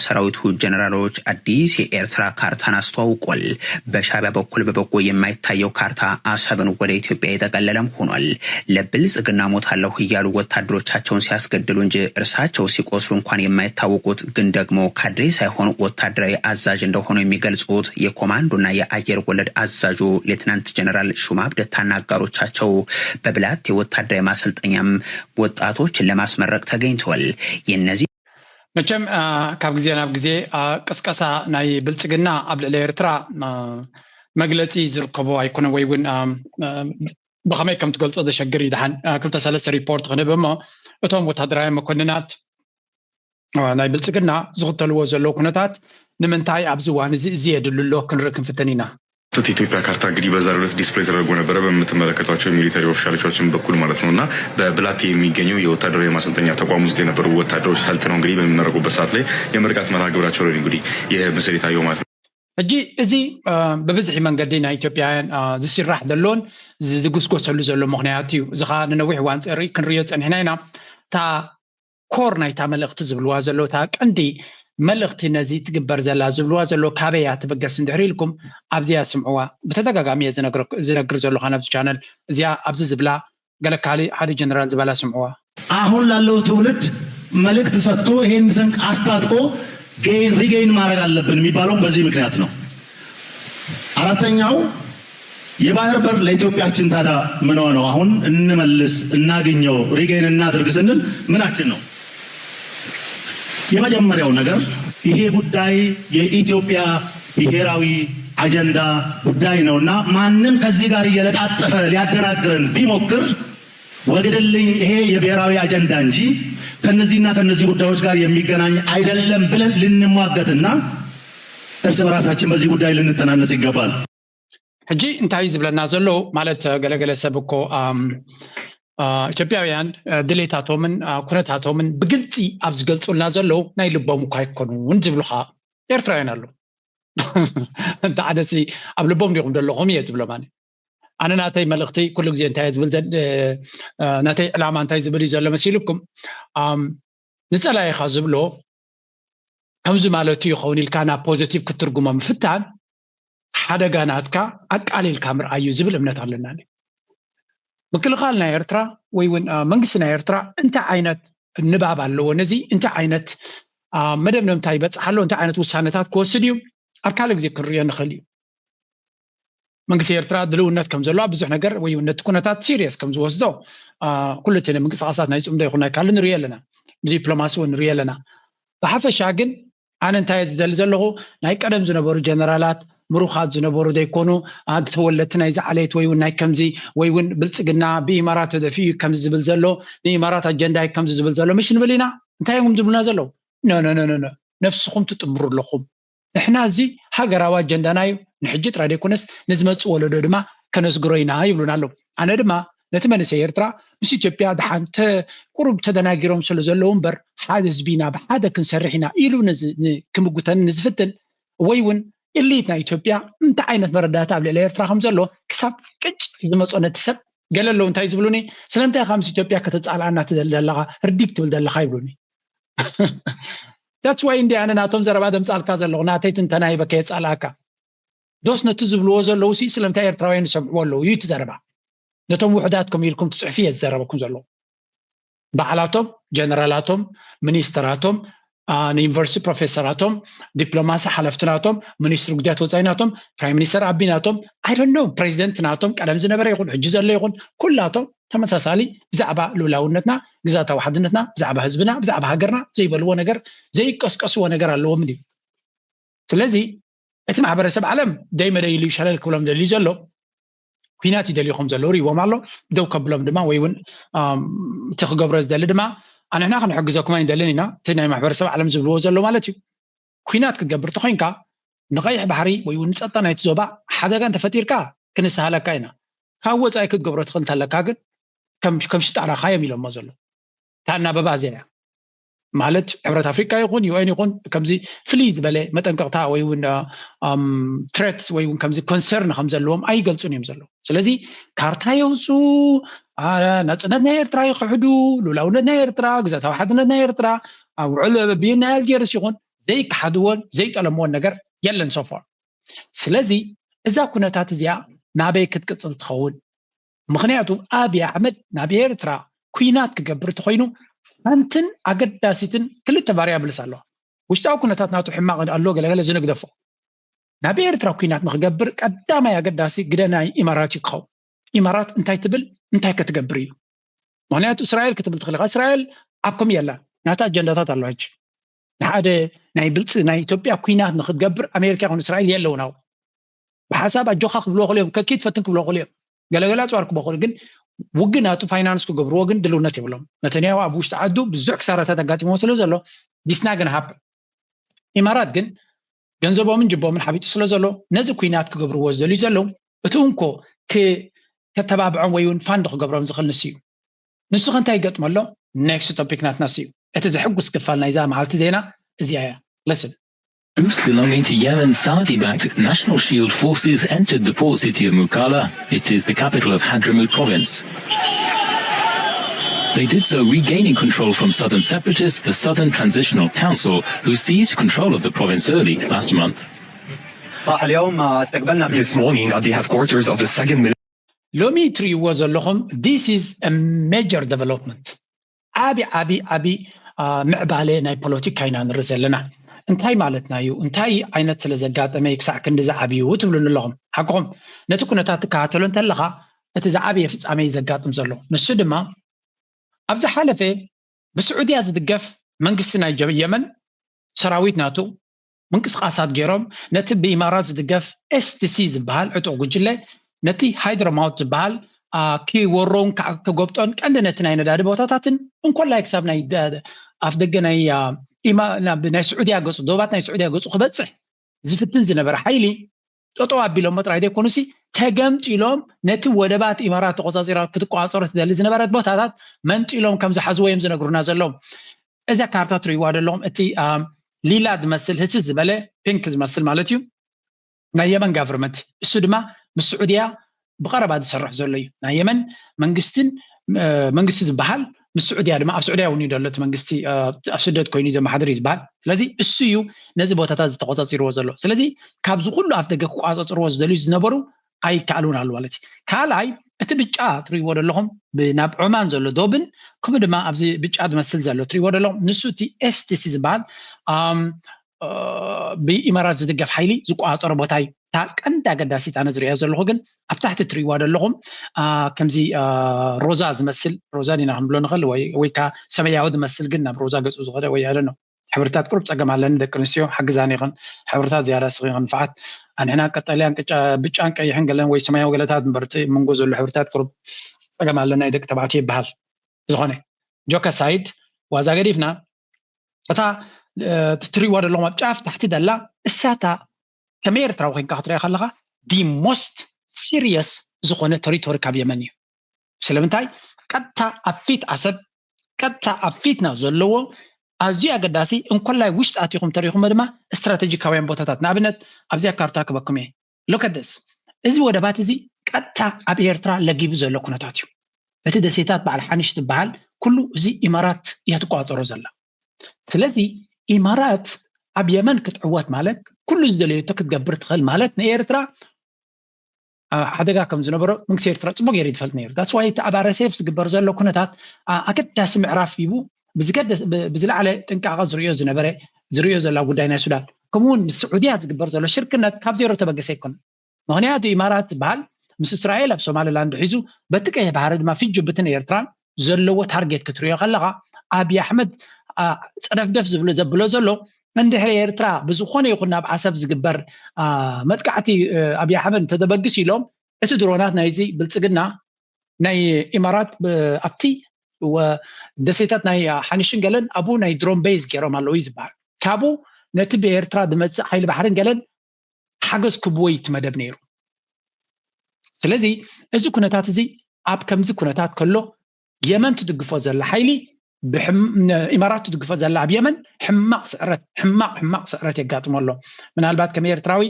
ሰራዊቱ ጀነራሎች አዲስ የኤርትራ ካርታን አስተዋውቋል። በሻዕቢያ በኩል በበጎ የማይታየው ካርታ አሰብን ወደ ኢትዮጵያ የጠቀለለም ሆኗል። ለብልጽግና ሞታለሁ እያሉ ወታደሮቻቸውን ሲያስገድሉ እንጂ እርሳቸው ሲቆስሉ እንኳን የማይታወቁት ግን ደግሞ ካድሬ ሳይሆን ወታደራዊ አዛዥ እንደሆኑ የሚገልጹት የኮማንዶና የአየር ወለድ አዛዡ ሌተናንት ጀነራል ሹማ አብደታና አጋሮቻቸው በብላት የወታደራዊ ማሰልጠኛም ወጣቶችን ለማስመረቅ ተገኝተዋል። የነዚህ መቼም ካብ ጊዜ ናብ ጊዜ ቅስቀሳ ናይ ብልጽግና ኣብ ልዕሊ ኤርትራ መግለጺ ዝርከቦ ኣይኮነ ወይ እውን ብኸመይ ከም ትገልጾ ዘሸግር ይድሓን ክልተ ሰለስተ ሪፖርት ክንብ እሞ እቶም ወታደራዊ መኮንናት ናይ ብልጽግና ዝኽተልዎ ዘለዉ ኩነታት ንምንታይ ኣብዚ እዋን እዚ የድልሎ ክንርኢ ክንፍትን ኢና። ኢትዮጵያ ካርታ እንግዲህ በዛሬው ዕለት ዲስፕሌይ ተደርጎ ነበረ በምትመለከቷቸው ሚሊታሪ ኦፊሻሎቻችን በኩል ማለት ነውና በብላቴ የሚገኘው የወታደራዊ ማሰልጠኛ ተቋም ውስጥ የነበሩ ወታደሮች ሰልጥነው እንግዲህ በሚመረቁበት ሰዓት ላይ የምርቃት መርሃ ግብራቸው ላይ እንግዲህ ይህ ምስል የታየው ማለት ነው። እዚ በብዝሒ መንገዲ ናይ ኢትዮጵያውያን ዝስራሕ ዘሎን ዝጉስጎሰሉ ዘሎ ምክንያት እዩ። እዚ ከዓ ንነዊሕ እዋን ክንሪኦ ፀኒሕና ኢና። እታ ኮር ናይታ መልእኽቲ ዝብልዋ ዘሎ እታ ቀንዲ መልእኽቲ ነዚ ትግበር ዘላ ዝብልዋ ዘሎ ካበያ ትበገስ እንድሕር ኢልኩም ኣብዚያ ስምዕዋ። ብተደጋጋሚ ዝነግር ዘለኹ ናብዚ ቻነል እዚያ ኣብዚ ዝብላ ገለ ካሊእ ሓደ ጀነራል ዝበላ ስምዕዋ። አሁን ላለው ትውልድ መልእክት ሰጥቶ ይሄን ስንቅ አስታጥቆ ሪጌን ማድረግ አለብን የሚባለው በዚህ ምክንያት ነው። አራተኛው የባህር በር ለኢትዮጵያችን ታዲያ ምን ሆነው አሁን እንመልስ እናገኘው ሪጌን እናድርግ ስንል ምናችን ነው? የመጀመሪያው ነገር ይሄ ጉዳይ የኢትዮጵያ ብሔራዊ አጀንዳ ጉዳይ ነውና ማንም ከዚህ ጋር እየለጣጠፈ ሊያደናግረን ቢሞክር ወግድልኝ ይሄ የብሔራዊ አጀንዳ እንጂ ከነዚህና ከነዚህ ጉዳዮች ጋር የሚገናኝ አይደለም ብለን ልንሟገትና እርስ በራሳችን በዚህ ጉዳይ ልንተናነጽ ይገባል። ሕጂ እንታይ ዝብለና ዘሎ ማለት ገለገለ ሰብ እኮ ኢትዮጵያውያን ድሌታቶምን ኩነታቶምን ብግልፂ ኣብ ዝገልጹልና ዘለዉ ናይ ልቦም እኳ ኣይኮኑን ዝብሉ ከዓ ኤርትራውያን ኣሎ። እንተ ዓደሲ ኣብ ልቦም ዲኹም ዘለኹም እየ ዝብሎም ኣነ። ኣነ ናተይ መልእኽቲ ኩሉ ግዜ እንታይ ዝብል ናተይ ዕላማ እንታይ ዝብል እዩ ዘሎ መሲልኩም ንፀላኢኻ ዝብሎ ከምዚ ማለት እዩ ይኸውን ኢልካ ናብ ፖዚቲቭ ክትርጉሞ ምፍታን ሓደጋ ናትካ ኣቃሊልካ ምርኣዩ ዝብል እምነት ኣለና። ምክልኻል ናይ ኤርትራ ወይ እውን መንግስቲ ናይ ኤርትራ እንታይ ዓይነት ንባብ ኣለዎ ነዚ እንታይ ዓይነት መደምደምታ ይበፅሕ ኣሎ እንታይ ዓይነት ውሳነታት ክወስድ እዩ ኣብ ካልእ ግዜ ክንሪኦ ንኽእል እዩ። መንግስቲ ኤርትራ ድልውነት ከም ዘለዎ ብዙሕ ነገር ወይ እውን ነቲ ኩነታት ሲሪየስ ከም ዝወስዶ ኩሉ እቲ ምንቅስቃሳት ናይ ፅምዶ ይኹን ናይ ካልእ ንሪኦ ኣለና፣ ብዲፕሎማሲ እውን ንሪኦ ኣለና። ብሓፈሻ ግን ኣነ እንታይ ዝደሊ ዘለኹ ናይ ቀደም ዝነበሩ ጀነራላት ምሩኻት ዝነበሩ ዘይኮኑ ተወለድቲ ናይ ዝዓለየት ወይ እውን ናይ ከምዚ ወይ እውን ብልፅግና ብኢማራት ተደፊኡ ከምዚ ዝብል ዘሎ ንኢማራት ኣጀንዳ ከምዚ ዝብል ዘሎ ምሽ ንብል ኢና። እንታይ እዮም ዝብሉና ዘለዉ? ኖ ነፍስኹም ትጥምሩ ኣለኹም፣ ንሕና እዚ ሃገራዊ ኣጀንዳና እዩ፣ ንሕጂ ጥራይ ዘይኮነስ ንዝመፅእ ወለዶ ድማ ከነስግሮ ኢና ይብሉና ኣለዉ። ኣነ ድማ ነቲ መንእሰይ ኤርትራ ምስ ኢትዮጵያ ድሓን ቁሩብ ተደናጊሮም ስለ ዘለዉ እምበር ሓደ ህዝቢ ኢና ብሓደ ክንሰርሕ ኢና ኢሉ ክምጉተን ንዝፍትን ወይ እውን ኢሊት ናይ ኢትዮጵያ እንታይ ዓይነት መረዳእታ ኣብ ልዕሊ ኤርትራ ከም ዘሎ ክሳብ ቅጭ ዝመፆ ነቲ ሰብ ገለ ኣለዉ እንታይ ዝብሉኒ ስለምንታይ ኢኻ ምስ ኢትዮጵያ ከተፃልዓና ትደሊ ዘለኻ ርዲግ ትብል ዘለኻ ይብሉኒ። ዳትስ ዋይ እንዲ ኣነ ናቶም ዘረባ ደምፃልካ ዘለኹ ናተይ ትንተና ይበከ የፃልኣካ ዶስ ነቲ ዝብልዎ ዘለዉ ሲ ስለምንታይ ኤርትራውያን ዝሰምዕዎ ኣለዉ እዩ ትዘረባ። ነቶም ውሕዳትኩም ኢልኩም ትፅሕፊ እየ ዝዘረበኩም ዘለኹ በዓላቶም፣ ጀነራላቶም፣ ሚኒስትራቶም፣ ዩኒቨርሲቲ ፕሮፌሰራቶም፣ ዲፕሎማሲ ሓለፍትናቶም፣ ሚኒስትሪ ጉዳያት ወፃኢናቶም፣ ፕራይም ሚኒስተር ኣቢናቶም ኣይዶንት ኖ ፕሬዚደንት ናቶም ቀደም ዝነበረ ይኹን ሕጂ ዘሎ ይኹን ኩላቶም ተመሳሳሊ ብዛዕባ ልኡላውነትና ግዛታዊ ሓድነትና ብዛዕባ ህዝብና ብዛዕባ ሃገርና ዘይበልዎ ነገር ዘይቀስቀስዎ ነገር ኣለዎም እዩ። ስለዚ እቲ ማሕበረሰብ ዓለም ደይመደይ ኢሉ ይሸለል ክብሎም ደልዩ ዘሎ ኩናት ይደልይኹም ዘለዉ ሪቦም ኣሎ ደው ከብሎም ድማ ወይ እውን እቲ ክገብሮ ዝደሊ ድማ ኣንሕና ክንሕግዘኩም ኣይንደልን ኢና እቲ ናይ ማሕበረሰብ ዓለም ዝብልዎ ዘሎ ማለት እዩ። ኩናት ክትገብር ተኮይንካ ንቀይሕ ባሕሪ ወይ እውን ንፀጥታ ናይቲ ዞባ ሓደጋ እንተፈጢርካ ክንስሃለካ ኢና። ካብ ወፃኢ ክትገብሮ ትኽእል እንተለካ ግን ከም ሽጣራኻ እዮም ኢሎሞ ዘሎ ታናበባ እዚያ እያ ማለት ሕብረት ኣፍሪካ ይኹን ዩኤን ይኹን ከምዚ ፍልይ ዝበለ መጠንቀቕታ ወይ እውን ትሬት ወይ እውን ከምዚ ኮንሰርን ከም ዘለዎም ኣይገልፁን እዮም ዘለዉ። ስለዚ ካርታ የውፁ ናፅነት ናይ ኤርትራ ይክሕዱ ልኡላውነት ናይ ኤርትራ ግዛታዊ ሓድነት ናይ ኤርትራ ውዕል ብዩ ናይ ኣልጀርስ ይኹን زي كحدوون زي طلمون ነገር يلن سوفر ስለዚህ እዛ ኩነታት እዚያ ናበይ ክትቅጽል ትኸውን ምክንያቱም አብይ አሕመድ ናብ ኤርትራ ኩናት ክገብር ተኮይኑ አንተን አገዳሲትን ክልተ ቫሪያብልስ አለው ውሽጣው ኩነታት ናቱ ሕማቅ አሎ ገለገለ ዝንግደፎ ናብ ኤርትራ ኩናት ንክገብር ቀዳማይ አገዳሲ ግደናይ ኢማራት ይኸው ኢማራት እንታይ ትብል እንታይ ክትገብር እዩ ምክንያቱ እስራኤል ክትብል ትኽእል እስራኤል አብኩም የላ ናታ አጀንዳታት አለዋች ሓደ ናይ ብልጽ ናይ ኢትዮጵያ ኩናት ንክትገብር አሜሪካ ይኹን እስራኤል የለውናው بحساب أجوخ خبلو خليهم كيد فتن خبلو خليهم قال صارك بقول جن وجناتو فاينانس كو جبرو جن دلونات يبلهم نتنياهو أبوش تعدو بزوج سارة تجاتي موصلوا زلوا this not gonna happen إمارات جن جنزبوا من جبوا من حبيت سلوا زلوا نزل كوينات كو جبرو وزلوا زلوا بتونكو كتبابعون ويون فاندق جبرو مزخل نسيو نسخ أنت يقط مالله next topic نات نسيو أتزحق سكفالنا إذا معلت زينا زيايا listen Troops belonging to Yemen's Saudi-backed National Shield forces entered the port city of Mukalla. It is the capital of Hadramaut province. They did so regaining control from southern separatists, the Southern Transitional Council, who seized control of the province early last month. This morning at the headquarters of the 2nd Military was a lochum. This is a major development. Abi معبالي ناي بوليتيك كاينا نرسلنا እንታይ ማለት ናዩ እንታይ አይነት ስለዘጋጠመ ይክሳዕ ክንዲ ዘዓብዩ ትብሉን ኣለኹም ሓቆም ነቲ ኩነታት ተካተሉ እንተለኻ እቲ ዘዓብየ ፍጻሜ ይዘጋጥም ዘሎ ንሱ ድማ ኣብዛ ሓለፈ ብስዑድያ ዝድገፍ መንግስቲ ናይ የመን ሰራዊት ናቱ ምንቅስቃሳት ገይሮም ነቲ ብኢማራት ዝድገፍ STC ዝበሃል ዕጡቕ ጉጅለ ነቲ ሃይድሮማውት ዝበሃል ኪወሮን ከጎብጦን ቀንዲ ነቲ ናይ ነዳዲ ቦታታትን እንኮላይ ክሳብ ናይ ኣፍ ደገ ናይ ናይ ስዑድያ ገጹ ዶባት ናይ ስዑድያ ገጹ ክበጽሕ ዝፍትን ዝነበረ ሓይሊ ጠጠው ኣቢሎም መጥራይ ደይኮኑሲ ተገምጢሎም ነቲ ወደባት ኢማራት ተቆጻጺራ ክትቋጸሩ ትደሊ ዝነበረት ቦታታት መንጢሎም ከም ዝሓዝዎ እዮም ዝነግሩና ዘለዎም እዛ ካርታ ትሪእዋ ዘለኹም እቲ ሊላ ዝመስል ህስ ዝበለ ፒንክ ዝመስል ማለት እዩ ናይ የመን ጋቨርመንት እሱ ድማ ምስ ስዑድያ ብቀረባ ዝሰርሕ ዘሎ እዩ ናይ የመን መንግስቲ ዝበሃል ምስ ስዑድያ ድማ ኣብ ስዑድያ እውን ይደለት መንግስቲ ኣብ ስደት ኮይኑ ዘመሓድር ይዝባል ስለዚ እሱ እዩ ነዚ ቦታታት ዝተቆጻጺርዎ ዘሎ ስለዚ ካብዚ ኩሉ ኣብ ደገ ክቋጻጽርዎ ዝደልዩ ዝነበሩ ኣይከኣሉን ኣሉ ማለት እዩ ካልኣይ እቲ ብጫ ትሪእዎ ዘለኹም ናብ ዑማን ዘሎ ዶብን ከምኡ ድማ ኣብዚ ብጫ ዝመስል ዘሎ ትሪእዎ ዘለኹም ንሱ እቲ STC ዝበሃል ብኢማራት ዝድገፍ ሓይሊ ዝቋጸሮ ቦታ እዩ ቀንዲ ኣገዳሲት ኣነ ዝሪኦ ዘለኹ ግን ኣብ ታሕቲ ትሪእዋ ዘለኹም ከምዚ ሮዛ ዝመስል ሮዛ ዲና ክንብሎ ንኽእል ወይ ከዓ ሰማያዊ ዝመስል ግን ናብ ሮዛ ገፁ ዝኸደ ወይ ኣለ ነው ሕብርታት ቁሩብ ፀገም ኣለኒ ደቂ ኣንስትዮ ሓግዛኒ ይኹን ሕብርታት ዝያዳ ስኺ ክንፍዓት ኣንሕና ቀጠልያን ብጫን ቀይሕን ገለን ወይ ሰማያዊ ገለታት ምበርቲ መንጎ ዘሎ ሕብርታት ቁሩብ ፀገም ኣለና ናይ ደቂ ተባዕትዮ ይበሃል ዝኾነ ጆካ ሳይድ ዋዛ ገዲፍና እታ ትሪእዋ ዘለኹም ኣብ ጫፍ ታሕቲ ዘላ እሳታ ከመይ ኤርትራ ኮይንካ ክትሪኣ ከለኻ ዲ ሞስት ሲሪየስ ዝኾነ ቴሪቶሪ ካብ የመን እዩ ስለምንታይ ቀጥታ ኣብ ፊት ኣሰብ ቀጥታ ኣብ ፊትና ዘለዎ ኣዝዩ ኣገዳሲ እንኮላይ ውሽጢ ኣትኹም ተሪኹም ድማ ስትራቴጂካውያን ቦታታት ንኣብነት ኣብዚኣ ካርታ ክበኩም እየ ሎክ ኣት ዲስ እዚ ወደባት እዚ ቀጥታ ኣብ ኤርትራ ለጊቡ ዘሎ ኩነታት እዩ እቲ ደሴታት በዓል ሓንሽ ትበሃል ኩሉ እዚ ኢማራት እያ ትቋፀሮ ዘላ ስለዚ ኢማራት ኣብ የመን ክትዕወት ማለት ኩሉ ዝደለዮ ክትገብር ትኽእል ማለት ንኤርትራ ሓደጋ ከም ዝነበሮ መንግስቲ ኤርትራ ጽቡቕ ጌሩ ይትፈልጥ ነይሩ that's why ኣብ RSF ዝግበር ዘሎ ኩነታት ኣገዳሲ ምዕራፍ ሂቡ ብዝለዓለ ጥንቃቐ ዝሪኦ ዘላ ጉዳይ ናይ ሱዳን ከምኡውን ምስ ስዑድያ ዝግበር ዘሎ ሽርክነት ካብ ዜሮ ተበገሰ ይኮነ ምክንያቱ ኢማራት ዝበሃል ምስ እስራኤል ኣብ ሶማሊላንድ ሒዙ በቲ ቀይሕ ባሕሪ ድማ ፊት ጅቡትን ኤርትራን ዘለዎ ታርጌት ክትሪኦ ከለኻ ኣብይ ኣሕመድ ፀደፍደፍ ዘብሎ ዘሎ እንድሕሪ ኤርትራ ብዝኾነ ይኹን ናብ ዓሰብ ዝግበር መጥቃዕቲ ኣብይ ኣሕመድ ተደበግስ ኢሎም እቲ ድሮናት ናይዚ ብልፅግና ናይ ኢማራት ኣብቲ ደሴታት ናይ ሓንሽን ገለን ኣብኡ ናይ ድሮን ቤዝ ገይሮም ኣለዉ እዩ ዝበሃል ካብኡ ነቲ ብኤርትራ ዝመፅእ ሓይሊ ባሕርን ገለን ሓገዝ ክብዎ ይትመደብ ነይሩ ስለዚ እዚ ኩነታት እዚ ኣብ ከምዚ ኩነታት ከሎ የመን ትድግፎ ዘላ ሓይሊ ኢማራት ትድግፎ ዘላ ኣብ የመን ሕማቅ ስዕረት የጋጥሞ ኣሎ ምናልባት ከም ኤርትራዊ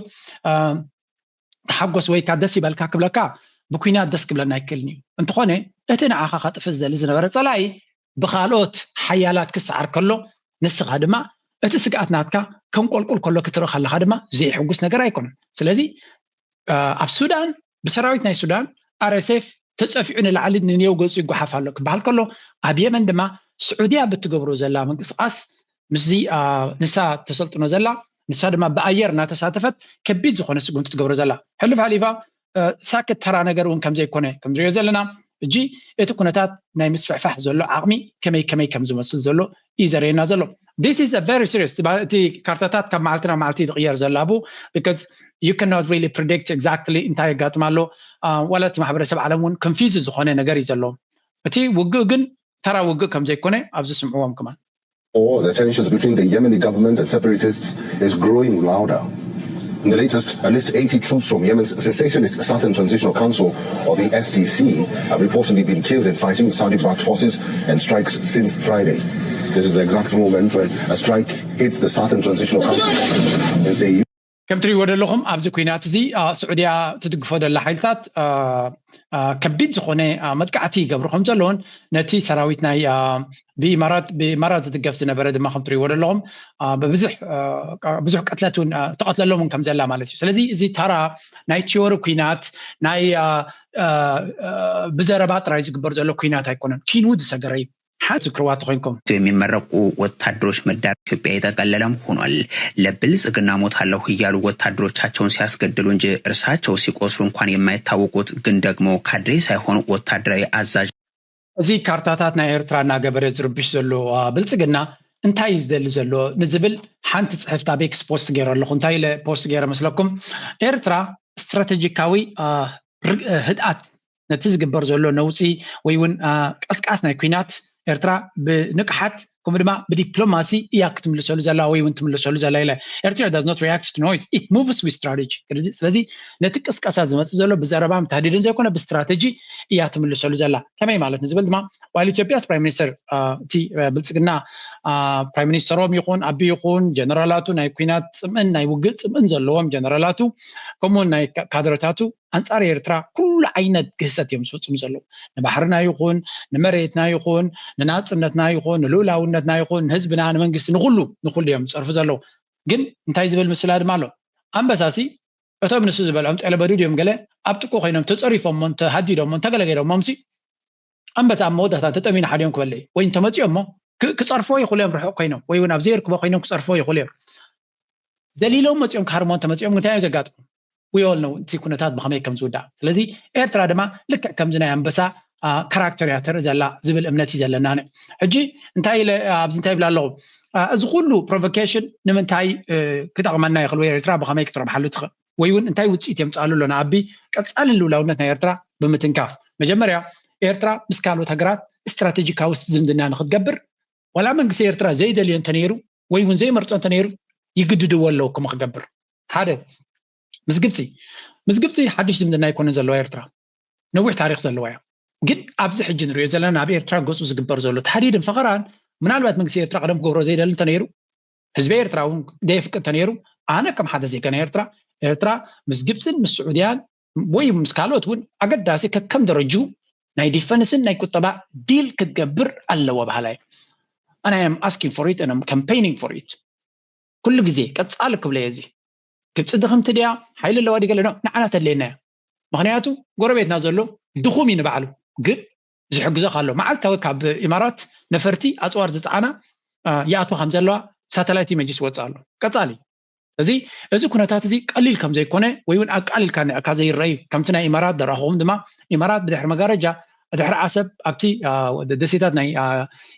ሓጎስ ወይ ካ ደስ ይበልካ ክብለካ ብኩናት ደስ ክብለና ይክእልኒ እዩ እንትኾነ እቲ ንዓኻ ከጥፍእ ዝደሊ ዝነበረ ፀላኢ ብካልኦት ሓያላት ክሰዓር ከሎ ንስኻ ድማ እቲ ስጋት ናትካ ከም ቆልቆል ከሎ ክትርኢ ከለካ ድማ ዘይሕጉስ ነገር ኣይኮነን ስለዚ ኣብ ሱዳን ብሰራዊት ናይ ሱዳን RSF ተጸፊዑ ንላዕሊ ንኔው ገጹ ይጓሓፍ ኣሎ ክበሃል ከሎ ኣብ የመን ድማ ስዑድያ ብትገብሮ ዘላ ምንቅስቃስ ምዚ ንሳ ተሰልጥኖ ዘላ ንሳ ድማ ብኣየር እናተሳተፈት ከቢድ ዝኾነ ስጉምቲ ትገብሮ ዘላ ሕልፍ ሓሊፋ ሳክት ተራ ነገር እውን ከም ዘይኮነ ከም ዝሪኦ ዘለና እጂ እቲ ኩነታት ናይ ምስፍሕፋሕ ዘሎ ዓቕሚ ከመይ ከም ዝመስል ዘሎ ይዘርየና ዘሎ this is a very serious እቲ ካርታታት ካብ መዓልትና መዓልቲ ይቕየር ዘላቡ because you cannot really predict exactly እንታይ ያጋጥማሎ ወላ እቲ ማሕበረሰብ ዓለም እውን confuse ዝኾነ ነገር እዩ ዘሎ እቲ ውግእ ግን ተራ ውግእ ከም ዘይኮነ ኣብዚ ስምዕዎም ከማን The tensions between the Yemeni government and separatists is growing louder. In the latest, at least 80 troops from Yemen's secessionist Southern Transitional Council, or the STC, have reportedly been killed in fighting with Saudi-backed forces and strikes since Friday. This is the exact moment when a strike hits the Southern Transitional Council and say كم تري ودلهم أبز كوينات زي سعودية تدقفوا دل حيلات كبيد زخونة مدقعتي قبرهم زلون نتي سراويتنا بإمارات تدقف زنا برد ما خم تري ودلهم بزح قتلتون تقتل لهم كم زلا مالتي سلزي زي ترى ناي تشور كوينات ناي بزربات رايز قبر زلو كوينات هيكونن كينود سجري حاج كروات غينكم የሚመረቁ ወታደሮች መዳር ኢትዮጵያ የተቀለለም ሆኗል ለብልጽግና ሞታለሁ ይያሉ ወታደሮቻቸውን ሲያስገድሉ እንጂ እርሳቸው ሲቆስሉ እንኳን የማይታወቁት ግን ደግሞ ካድሬ ሳይሆኑ ወታደራዊ አዛዥ እዚህ ካርታታት ናይ ኤርትራና ገበረ ዝርብሽ ዘሎ ብልጽግና እንታይ ይዝደል ዘሎ ንዝብል ሓንቲ ጽሕፍታ በኤክስፖስት ገይረለኹ እንታይ ለፖስት ገይረ መስለኩም ኤርትራ ስትራቴጂካዊ ህድኣት ነቲ ዝግበር ዘሎ ነውፂ ወይ እውን ቀስቃስ ናይ ኩናት ኤርትራ ብንቅሓት ከም ድማ ብዲፕሎማሲ እያ ክትምልሰሉ ዘላ ወይ እውን ትምልሰሉ ዘላ ኢለ ኤርትራ does not react to noise it moves with strategy ስለዚ ነቲ ቅስቀሳ ዝመጽእ ዘሎ ብዘረባም ተሃዲድን ዘይኮነ ብስትራቴጂ እያ ትምልሰሉ ዘላ ከመይ ማለት ንዝብል ድማ ዋይል ኢትዮጵያስ ፕራይም ሚኒስተር እቲ ብልጽግና ፕራይም ሚኒስተሮም ይኹን ኣቢ ይኹን ጀነራላቱ ናይ ኩናት ጽምእን ናይ ውግእ ጽምእን ዘለዎም ጀነራላቱ ከምኡ ናይ ካድረታቱ አንጻር ኤርትራ ኩሉ ዓይነት ግህሰት እዮም ዝፍጽሙ ዘለዉ ንባሕርና ይኹን ንመሬትና ይኹን ንናጽነትና ይኹን ንልኡላውነትና ይኹን ንህዝብና ንመንግስቲ ንኹሉ እዮም ዝጸርፉ ዘለዉ ግን እንታይ ዝብል ምስላ ድማ ኣሎ ኣንበሳሲ እቶም ንሱ ዝበልዖም ጠለበዱድ እዮም ገለ ኣብ ጥቁ ኮይኖም ተጸሪፎም ተሃዲዶም ተገለገሎም ሞምሲ ኣንበሳ መወዳታ ተጠሚና ሓዲዮም ክበለይ ወይ ተመጽኦም ክጸርፎ ይኽእሉ እዮም ርሑቕ ኮይኖም ወይ እውን ኣብ ዘይርክቦ ኮይኖም ክጸርፎ ይኽእሉ እዮም ዘሊሎም መጽኦም ካርሞን ተመጽኦም እንታይ እዮም ዘጋጥሙ we all know እቲ ኩነታት ብኸመይ ከም ዝውዳእ ስለዚ ኤርትራ ድማ ልክዕ ከምዚ ናይ ኣንበሳ ካራክተር ያተር ዘላ ዝብል እምነት እዩ ዘለና ሕጂ እንታይ ኣብዚ እንታይ ይብላ ኣለኹ እዚ ኩሉ ፕሮቮኬሽን ንምንታይ ክጠቕመና ይኽእል ወይ ኤርትራ ብኸመይ ክትረብሓሉ ትኽእል ወይ እውን እንታይ ውፅኢት የምፅኣሉ ኣሎና ኣቢ ቀፃልን ልውላውነት ናይ ኤርትራ ብምትንካፍ መጀመርያ ኤርትራ ምስ ካልኦት ሃገራት ስትራቴጂካዊ ዝምድና ንክትገብር ዋላ መንግስቲ ኤርትራ ዘይደልዮ እንተነይሩ ወይ እውን ዘይመርፆ እንተነይሩ ይግድድዎ ኣለዉ ከም ክገብር ሓደ ምስ ግብፂ ሓድሽ ዝምድና ይኮነን ዘለዋ ኤርትራ ነዊሕ ታሪክ ዘለዋ እያ ግን ኣብዚ ሕጂ ንሪኦ ዘለና ኣብ ኤርትራ ገፁ ዝግበር ዘሎ ተሓዲድን ፈቐራን ምናልባት መንግስቲ ኤርትራ ቀደም ክገብሮ ዘይደሊ እንተነይሩ ህዝቢ ኤርትራ እውን ደይፍቅድ እንተነይሩ ኣነ ከም ሓደ ዜጋ ናይ ኤርትራ ምስ ግብፅን ምስ ስዑድያን ወይ ምስ ካልኦት እውን ኣገዳሲ ከከም ደረጅኡ ናይ ዲፈንስን ናይ ቁጠባ ዲል ክትገብር ኣለዎ ባህላ and I am asking for it and I'm campaigning for it ኩሉ ግዜ ቀፃል ክብለየ እዚ ግብፂ ድኽምቲ ድያ ሓይሊ ኣለዋ ዲገለ ኖ ንዓና ተለየና እያ ምክንያቱ ጎረቤትና ዘሎ ድኹም እዩ ንባዕሉ ግን ዝሕግዘካ ኣሎ መዓልታዊ ካብ ኢማራት ነፈርቲ ኣፅዋር ዝፀዓና ይኣትዋ ከም ዘለዋ ሳተላይት ኢሜጅስ ወፅእ ኣሎ ቀፃሊ እዚ ኩነታት እዚ ቀሊል ከም ዘይኮነ ወይ እውን ኣቃሊልካ ንዕካ ዘይረአዩ ከምቲ ናይ ኢማራት ደራኹም ድማ ኢማራት ብድሕሪ መጋረጃ ድሕሪ ዓሰብ ኣብቲ ደሴታት ናይ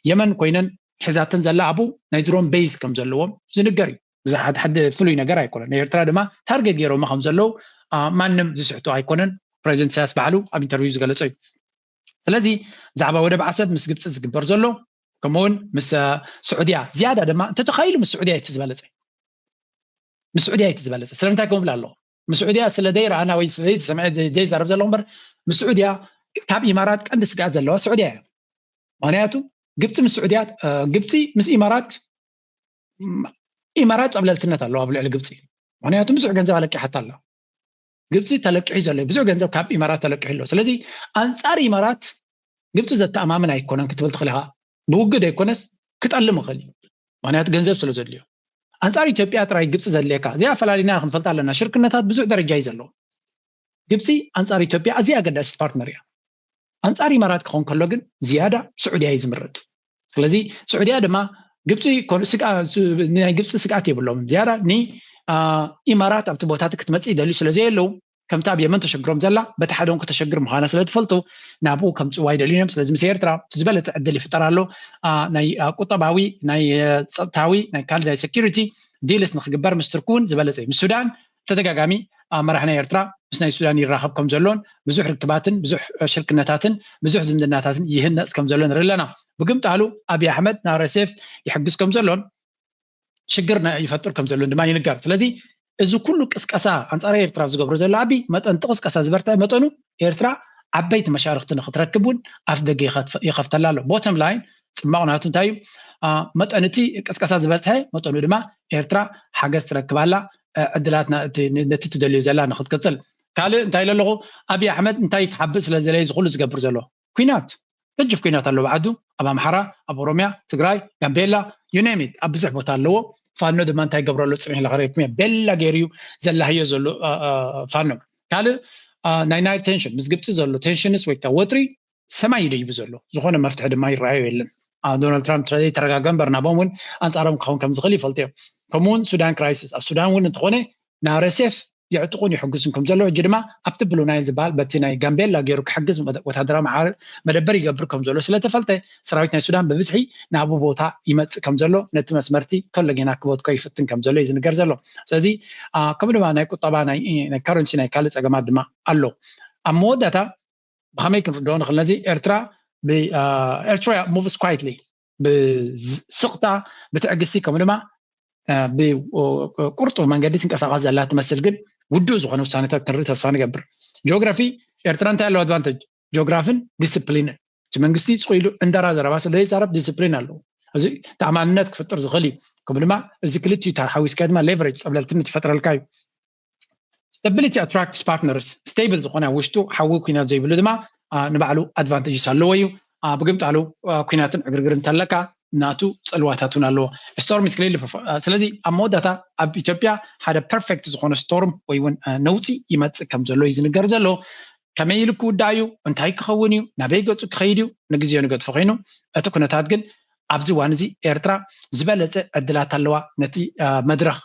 የመን ኮይነን ሒዛተን ዘላ ኣቡ ናይ ድሮን ቤዝ ከም ዘለዎም ዝንገር እዩ ብዙሓት ሓደ ፍሉይ ነገር ኣይኮነን ኤርትራ ድማ ታርጌት ገይሮም ከም ዘለው ማንም ዝስሕቶ ኣይኮነን ፕሬዚደንት ኢሳያስ ባዕሉ ኣብ ኢንተርቪው ዝገለጸ እዩ ስለዚ ብዛዕባ ወደብ ዓሰብ ምስ ግብፂ ዝግበር ዘሎ ከምኡውን ምስ ስዑድያ ዝያዳ ድማ እንተተኻይሉ ምስ ስዑድያ ይትዝበለፀ ስለምንታይ ከምብል ኣለኹ ምስ ስዑድያ ስለ ደይረኣና ወይ ስለ ዘይተሰምዐ ዘይዛረብ ዘለኹ እምበር ምስ ስዑድያ ካብ ኢማራት ቀንዲ ስጋኣት ዘለዋ ስዑድያ እያ ምክንያቱ ግብፂ ምስ ስዑድያ ግብፂ ምስ ኢማራት ፀብለልትነት ኣለዋ ኣብ ልዕሊ ግብፂ ምክንያቱ ብዙሕ ገንዘብ ኣለቂሓታ ኣላ ግብፂ ተለቂሑ ዘሎ ብዙሕ ገንዘብ ካብ ኢማራት ተለቂሑ ኣሎ ስለዚ ኣንፃር ኢማራት ግብፂ ዘተኣማምን ኣይኮነን ክትብል ትኽእል ኢኻ ብውግድ ኣይኮነስ ክጠልም ይኽእል እዩ ምክንያቱ ገንዘብ ስለ ዘድልዮ أنصار إثيوبيا ترى جبس زليكا زي أفلالينا خنفلت لنا شركناتات بزوج درجة يزلوا جبسي أنصار إثيوبيا أزي أقدر استبارتنريا أنصار إمارات كون كلوجن زيادة سعودية يزمرت ስለዚህ سعودية دما ግብጽ ግብጽ ስቃት ይብሎም ዚያራ ኒ ኢማራት ኣብቲ ቦታታት ክትመጽ ይደልዩ ስለዚ የለው ከምታ ብየመን ተሸግሮም ዘላ በተሓዶን ከተሸግር ምዃና ስለትፈልጡ ናብኡ ከምጽዋ ይደልዩም ስለዚ ምስ ኤርትራ ዝበለጸ ዕድል ይፍጠራሎ ናይ ቁጠባዊ ናይ ጸጥታዊ ናይ ካልዳይ ሴኩሪቲ ዲልስ ንኽግበር ምስ ትርኩን ዝበለጸ ምስ ሱዳን ተደጋጋሚ መራሕና ኤርትራ ምስ ናይ ሱዳን ይራኸብ ከም ዘሎን ብዙሕ ርክባትን ብዙሕ ሽርክነታትን ብዙሕ ዝምድናታትን ይህነጽ ከም ዘሎን ንርለና بقمت على أبي أحمد نارسيف يحجزكم زلون شجرنا يفتر كم زلون دما ينقر فلذي إذا كله كسكاسا أنصار إيرترا زقبر زل أبي ما تنتقص كاسا زبرتا ما تونو إيرترا عبيت مشارق تنخ تركبون أفدق يخف تلالو bottom line سمعنا هاتون تايو ما تنتي كسكاسا زبرتها ما تونو دما إيرترا حجز تركبالا عدلاتنا نتي تدلي زلا ناخذ كتل قال انتي للغو أبي أحمد انتي تحبس لزليز خلص زقبر زلو كوينات تجف كينات اللو بعدو أبا محرا أبو روميا تقراي جامبيلا يونيميت أبزح بوتالو فانو دمان تاي قبرو لو تسمين لغريت مية بيلا جيريو زلا هي زلو فانو قال ناي تنشن مزقبت زلو تنشنس ويكا وطري سما يلي بزلو زخونا مفتح دما يرعيو يلن دونالد ترامب ترادي ترقا جنبر نابومون أنت أرام كون كم زغلي فلتيو كمون سودان كرايسيس أف سودان ون انتخوني نارسيف يعتقون يحجزكم زلوا جدما أبتبلوا نايل زبال بتناي جامبيلا جيروك حجز وتهدرا مع مدبر يجبركم زلوا سلا تفلته سراويتنا السودان ببزحي نابو بوتا يمت كم زلوا نتمس مرتي كل جينا كبوت كيف تن كم زلوا يزن جرزلوا سازي كم ما نايكو طبعا ناي كارنسي ناي كالس أجمع دما الله أمودتا بخميك دون خلنزي إرترا ب إرترا moves quietly بسقطة بتعجسي كم ما بقرطو من قديتن كساغاز لا تمثل جد ودو زغنو سانتا تري تسفان قبر جغرافي إيرتران تاع لو ادفانتج جغرافين ديسيبلين تمنغستي سقيلو اندرا زرباس ليس عرب ديسيبلين الله ازي تعمالنات كفتر زغلي قبل ما ذكرتي تاع حويس كدما ليفرج قبل التنت فتره الكاي stability attracts partners stable زغنا وشتو حوي كينا زي بلو دما نبعلو ادفانتج سالويو بقمت على كيناتن عغرغرن تلكا ناتو صلواتاتون الله ستورم سكليل ስለዚህ አሞዳታ ኣብ ኢትዮጵያ ሓደ ፐርፌክት ዝኾነ ስቶርም ወይ ውን ነውፂ ይመጽእ ከም ዘሎ ይዝንገር ዘሎ ከመይ ኢልኩ ዳዩ እንታይ ክኸውን እዩ ናበይ ገጹ ክኸይድ እዩ ንግዚኡ ንገጥፎ ኮይኑ እቲ ኩነታት ግን ኣብዚ ዋን እዚ ኤርትራ ዝበለጸ ዕድላት ኣለዋ ነቲ መድረኽ